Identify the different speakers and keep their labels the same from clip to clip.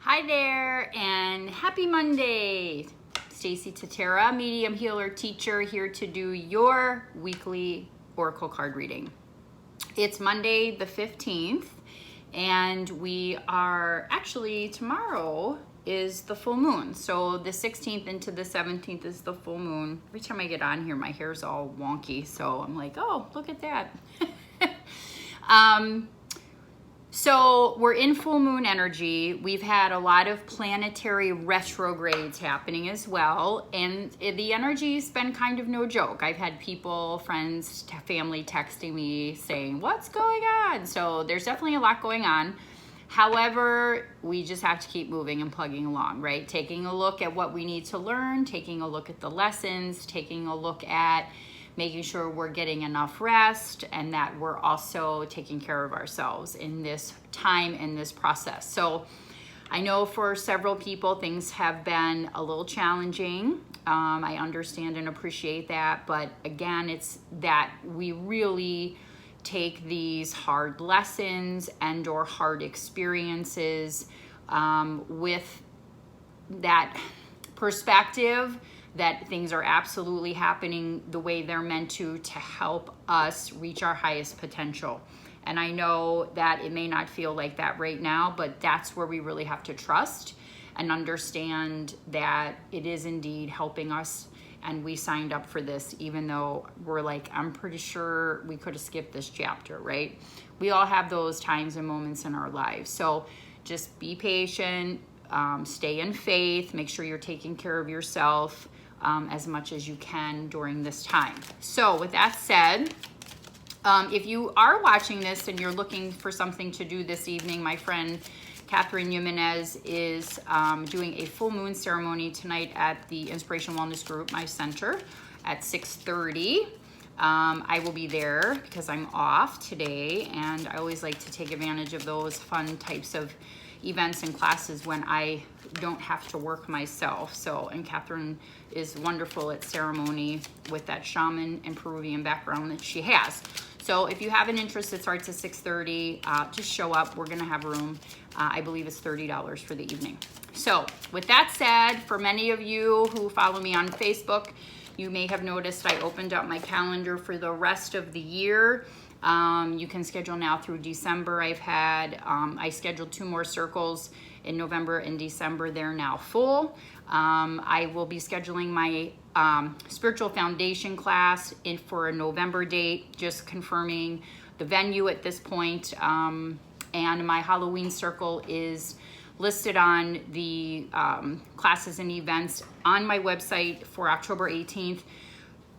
Speaker 1: Hi there and happy Monday. Stacie Tatera-Medium healer teacher here to do your weekly oracle card reading. It's Monday the 15th and we are actually, tomorrow is the full moon. So the 16th into the 17th is the full moon. Every time I get on here my hair's all wonky, so I'm like, oh, look at that. So we're in full moon energy. We've had a lot of planetary retrogrades happening as well. And the energy's been kind of no joke. I've had people, friends, family texting me saying, what's going on? So there's definitely a lot going on. However, we just have to keep moving and plugging along, right? Taking a look at what we need to learn, taking a look at the lessons, taking a look at making sure we're getting enough rest and that we're also taking care of ourselves in this time, in this process. So I know for several people things have been a little challenging. I understand and appreciate that, but again, it's that we really take these hard lessons and or hard experiences with that perspective that things are absolutely happening the way they're meant to help us reach our highest potential. And I know that it may not feel like that right now, but that's where we really have to trust and understand that it is indeed helping us. And we signed up for this, even though we're like, I'm pretty sure we could have skipped this chapter, right? We all have those times and moments in our lives. So just be patient, stay in faith, make sure you're taking care of yourself as much as you can during this time. So with that said, if you are watching this and you're looking for something to do this evening, my friend Catherine Jimenez is doing a full moon ceremony tonight at the Inspiration Wellness Group, my center, at 6:30. I will be there because I'm off today, and I always like to take advantage of those fun types of events and classes when I don't have to work myself. So, and Catherine is wonderful at ceremony with that shaman and Peruvian background that she has. So if you have an interest, it starts at 6:30. Just show up. We're going to have room. I believe it's $30 for the evening. So with that said, for many of you who follow me on Facebook, you may have noticed I opened up my calendar for the rest of the year. You can schedule now through December. I scheduled 2 more circles in November and December. They're now full. I will be scheduling my spiritual foundation class for a November date, just confirming the venue at this point. And my Halloween circle is listed on the classes and events on my website for October 18th.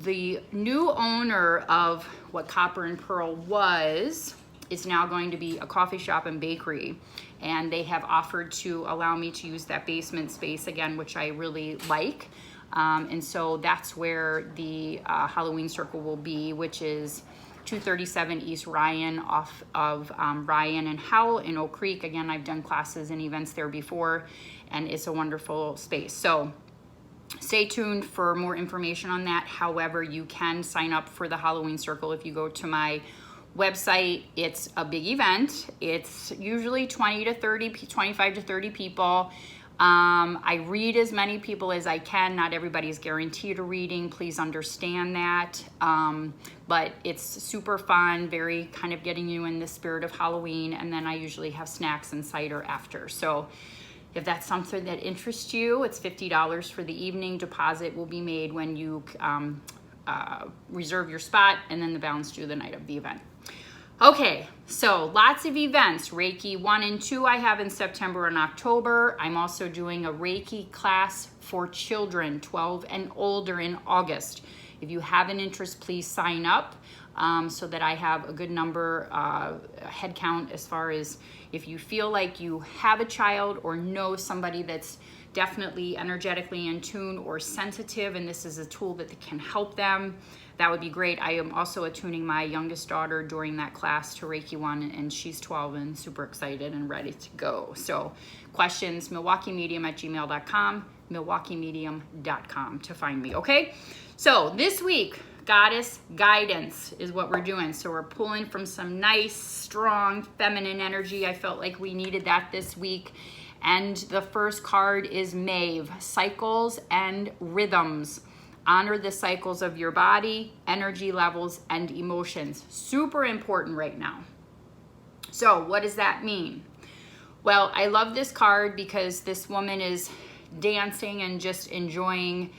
Speaker 1: The new owner of what Copper and Pearl was is now going to be a coffee shop and bakery, and they have offered to allow me to use that basement space again, which I really like. And so that's where the Halloween circle will be, which is 237 East Ryan off of Ryan and Howell in Oak Creek. Again, I've done classes and events there before, and it's a wonderful space. So stay tuned for more information on that. However, you can sign up for the Halloween circle if you go to my website. It's a big event. It's usually 25 to 30 people. I read as many people as I can. Not everybody's guaranteed a reading. Please understand that. But it's super fun, very kind of getting you in the spirit of Halloween. And then I usually have snacks and cider after. So if that's something that interests you, it's $50 for the evening. Deposit will be made when you reserve your spot, and then the balance due the night of the event. Okay, so lots of events. Reiki 1 and 2 I have in September and October. I'm also doing a Reiki class for children 12 and older in August. If you have an interest, please sign up so that I have a good number, head count, as far as if you feel like you have a child or know somebody that's definitely energetically in tune or sensitive, and this is a tool that can help them, that would be great. I am also attuning my youngest daughter during that class to Reiki 1, and she's 12 and super excited and ready to go. So questions, milwaukeemedium@gmail.com, milwaukeemedium.com to find me, okay? So this week, goddess guidance is what we're doing. So we're pulling from some nice, strong, feminine energy. I felt like we needed that this week. And the first card is Maeve, cycles and rhythms. Honor the cycles of your body, energy levels, and emotions. Super important right now. So what does that mean? Well, I love this card because this woman is dancing and just enjoying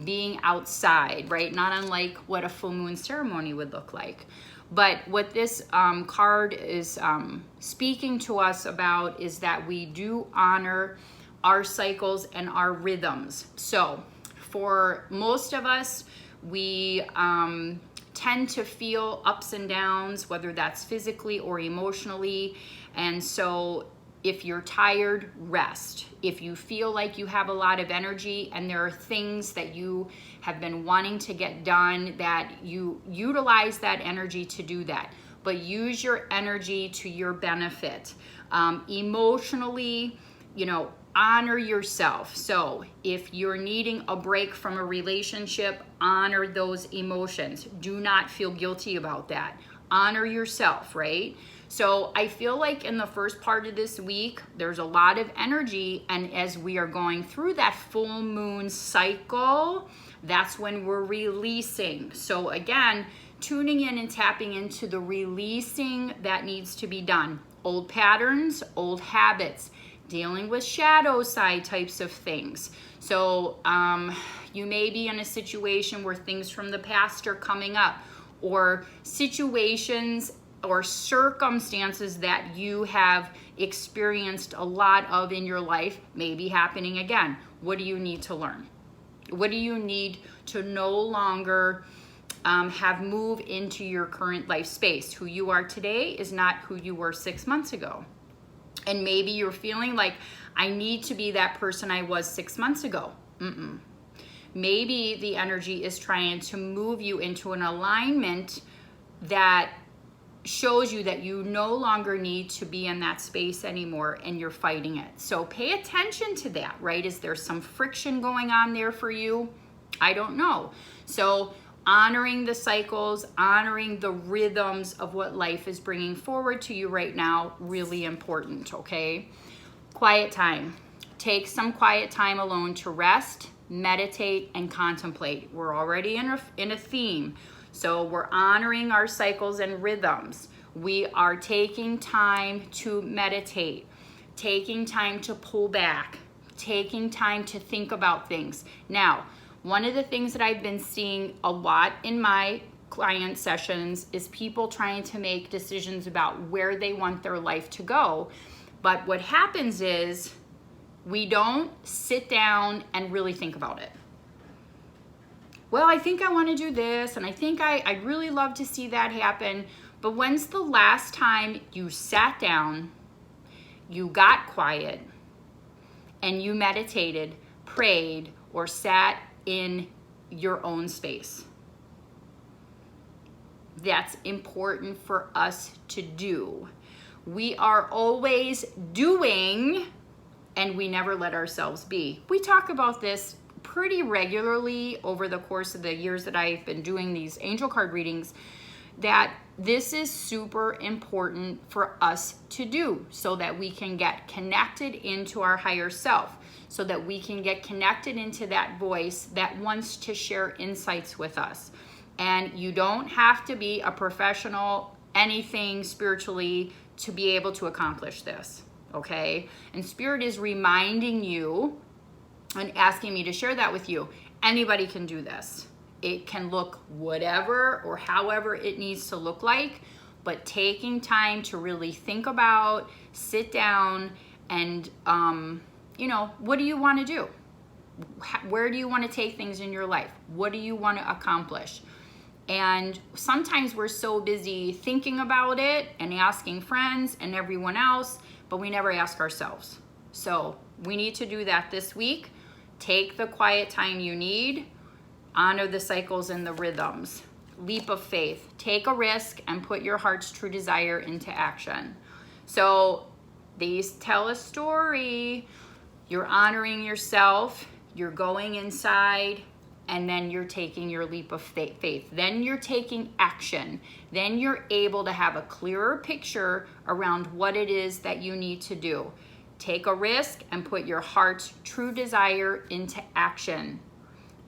Speaker 1: being outside, right? Not unlike what a full moon ceremony would look like. But what this card is speaking to us about is that we do honor our cycles and our rhythms. So for most of us, we tend to feel ups and downs, whether that's physically or emotionally. And so if you're tired, rest. If you feel like you have a lot of energy and there are things that you have been wanting to get done, that you utilize that energy to do that. But use your energy to your benefit. Emotionally, honor yourself. So if you're needing a break from a relationship, honor those emotions. Do not feel guilty about that. Honor yourself, right? So I feel like in the first part of this week, there's a lot of energy. And as we are going through that full moon cycle, that's when we're releasing. So again, tuning in and tapping into the releasing that needs to be done. Old patterns, old habits, dealing with shadow side types of things. So you may be in a situation where things from the past are coming up, or situations or circumstances that you have experienced a lot of in your life may be happening again. What do you need to learn? What do you need to no longer have move into your current life space? Who you are today is not who you were 6 months ago. And maybe you're feeling like, I need to be that person I was 6 months ago. Maybe the energy is trying to move you into an alignment that shows you that you no longer need to be in that space anymore and you're fighting it. So pay attention to that, right? Is there some friction going on there for you? I don't know. So honoring the cycles, honoring the rhythms of what life is bringing forward to you right now, really important, okay? Quiet time. Take some quiet time alone to rest, meditate, and contemplate. We're already in a theme. So we're honoring our cycles and rhythms. We are taking time to meditate, taking time to pull back, taking time to think about things. Now, one of the things that I've been seeing a lot in my client sessions is people trying to make decisions about where they want their life to go. But what happens is we don't sit down and really think about it. Well, I think I want to do this, and I think I'd really love to see that happen. But when's the last time you sat down, you got quiet, and you meditated, prayed, or sat in your own space? That's important for us to do. We are always doing, and we never let ourselves be. We talk about this pretty regularly over the course of the years that I've been doing these angel card readings, that this is super important for us to do so that we can get connected into our higher self, so that we can get connected into that voice that wants to share insights with us. And you don't have to be a professional, anything spiritually, to be able to accomplish this, okay? And Spirit is reminding you and asking me to share that with you. Anybody can do this. It can look whatever or however it needs to look like, but taking time to really think about, sit down, and what do you want to do? Where do you want to take things in your life? What do you want to accomplish? And sometimes we're so busy thinking about it and asking friends and everyone else, but we never ask ourselves. So we need to do that this week. Take the quiet time you need. Honor the cycles and the rhythms. Leap of faith. Take a risk and put your heart's true desire into action. So these tell a story. You're honoring yourself. You're going inside. And then you're taking your leap of faith. Then you're taking action. Then you're able to have a clearer picture around what it is that you need to do. take a risk and put your heart's true desire into action.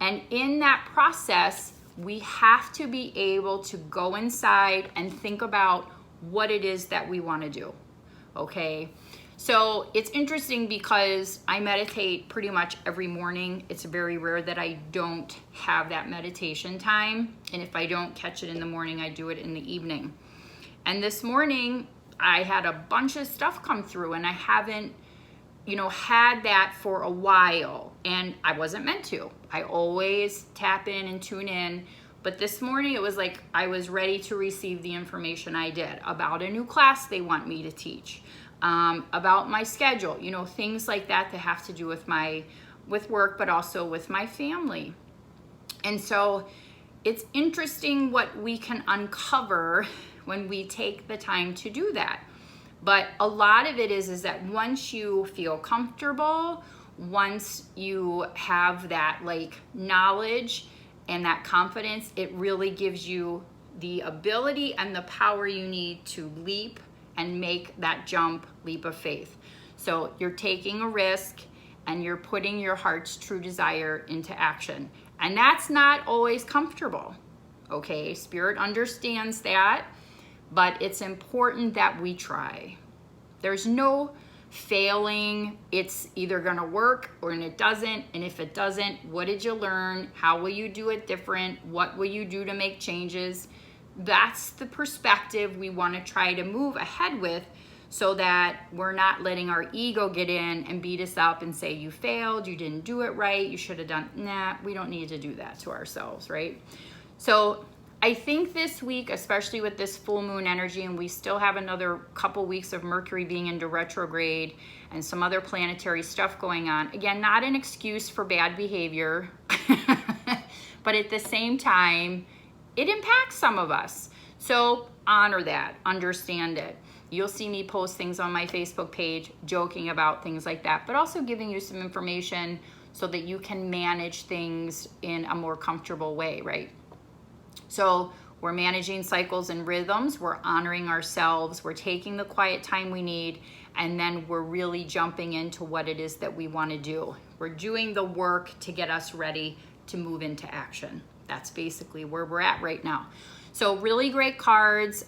Speaker 1: And in that process, we have to be able to go inside and think about what it is that we want to do. Okay? So it's interesting because I meditate pretty much every morning. It's very rare that I don't have that meditation time. And if I don't catch it in the morning, I do it in the evening. And this morning, I had a bunch of stuff come through, and I haven't, had that for a while. And I wasn't meant to. I always tap in and tune in. But this morning, it was like I was ready to receive the information I did about a new class they want me to teach. About my schedule, things like that have to do with work, but also with my family. And so it's interesting what we can uncover when we take the time to do that. But a lot of it is that once you feel comfortable, once you have that knowledge and that confidence, it really gives you the ability and the power you need to leap and make that leap of faith. So you're taking a risk and you're putting your heart's true desire into action. And that's not always comfortable, okay? Spirit understands that, but it's important that we try. There's no failing. It's either gonna work or it doesn't. And if it doesn't, what did you learn? How will you do it different? What will you do to make changes? That's the perspective we want to try to move ahead with, so that we're not letting our ego get in and beat us up and say, you failed, you didn't do it right, you should have done. Nah, we don't need to do that to ourselves, right? So I think this week, especially with this full moon energy, and we still have another couple weeks of Mercury being into retrograde and some other planetary stuff going on. Again, not an excuse for bad behavior, but at the same time, it impacts some of us. So honor that, understand it. You'll see me post things on my Facebook page, joking about things like that, but also giving you some information so that you can manage things in a more comfortable way, right? So we're managing cycles and rhythms, we're honoring ourselves, we're taking the quiet time we need, and then we're really jumping into what it is that we want to do. We're doing the work to get us ready to move into action. That's basically where we're at right now. So really great cards.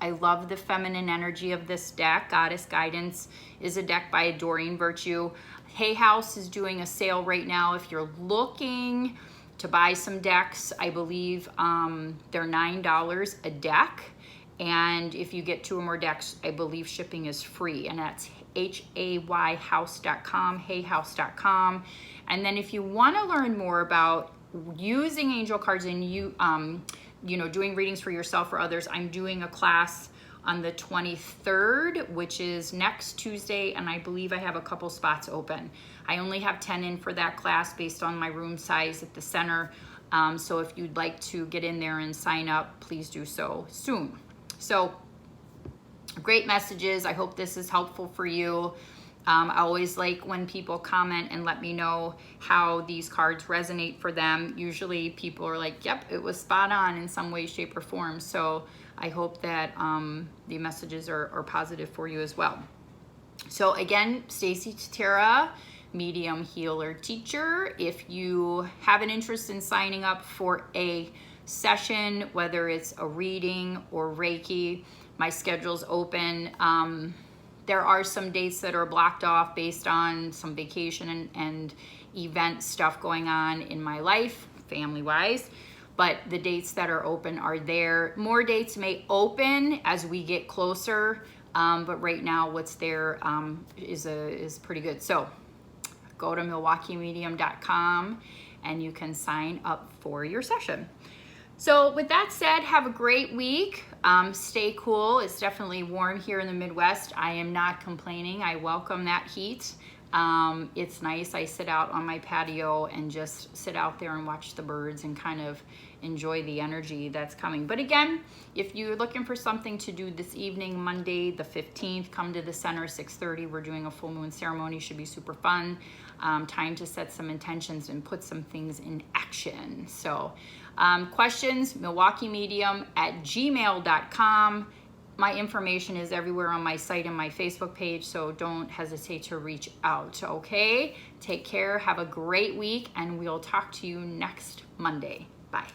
Speaker 1: I love the feminine energy of this deck. Goddess Guidance is a deck by Doreen Virtue. Hay House is doing a sale right now. If you're looking to buy some decks, I believe they're $9 a deck. And if you get 2 or more decks, I believe shipping is free. And that's hayhouse.com, hayhouse.com. And then if you want to learn more about using angel cards and doing readings for yourself or others, I'm doing a class on the 23rd, which is next Tuesday, and I believe I have a couple spots open. I only have 10 in for that class based on my room size at the center. So if you'd like to get in there and sign up, please do so soon. So great messages. I hope this is helpful for you. I always like when people comment and let me know how these cards resonate for them. Usually people are like, yep, it was spot on in some way, shape, or form. So I hope that the messages are positive for you as well. So again, Stacie Tatera, medium healer teacher. If you have an interest in signing up for a session, whether it's a reading or Reiki, my schedule's open. There are some dates that are blocked off based on some vacation and event stuff going on in my life, family-wise, but the dates that are open are there. More dates may open as we get closer, but right now what's there is pretty good. So go to MilwaukeeMedium.com and you can sign up for your session. So with that said, have a great week. Stay cool. It's definitely warm here in the Midwest. I am not complaining. I welcome that heat. It's nice. I sit out on my patio and just sit out there and watch the birds and kind of enjoy the energy that's coming. But again, if you're looking for something to do this evening, Monday the 15th, come to the center, 6:30. We're doing a full moon ceremony. Should be super fun. Time to set some intentions and put some things in action. So questions, MilwaukeeMedium@gmail.com. my information is everywhere on my site and my Facebook page, so don't hesitate to reach out, okay? Take care, have a great week, and we'll talk to you next Monday. Bye.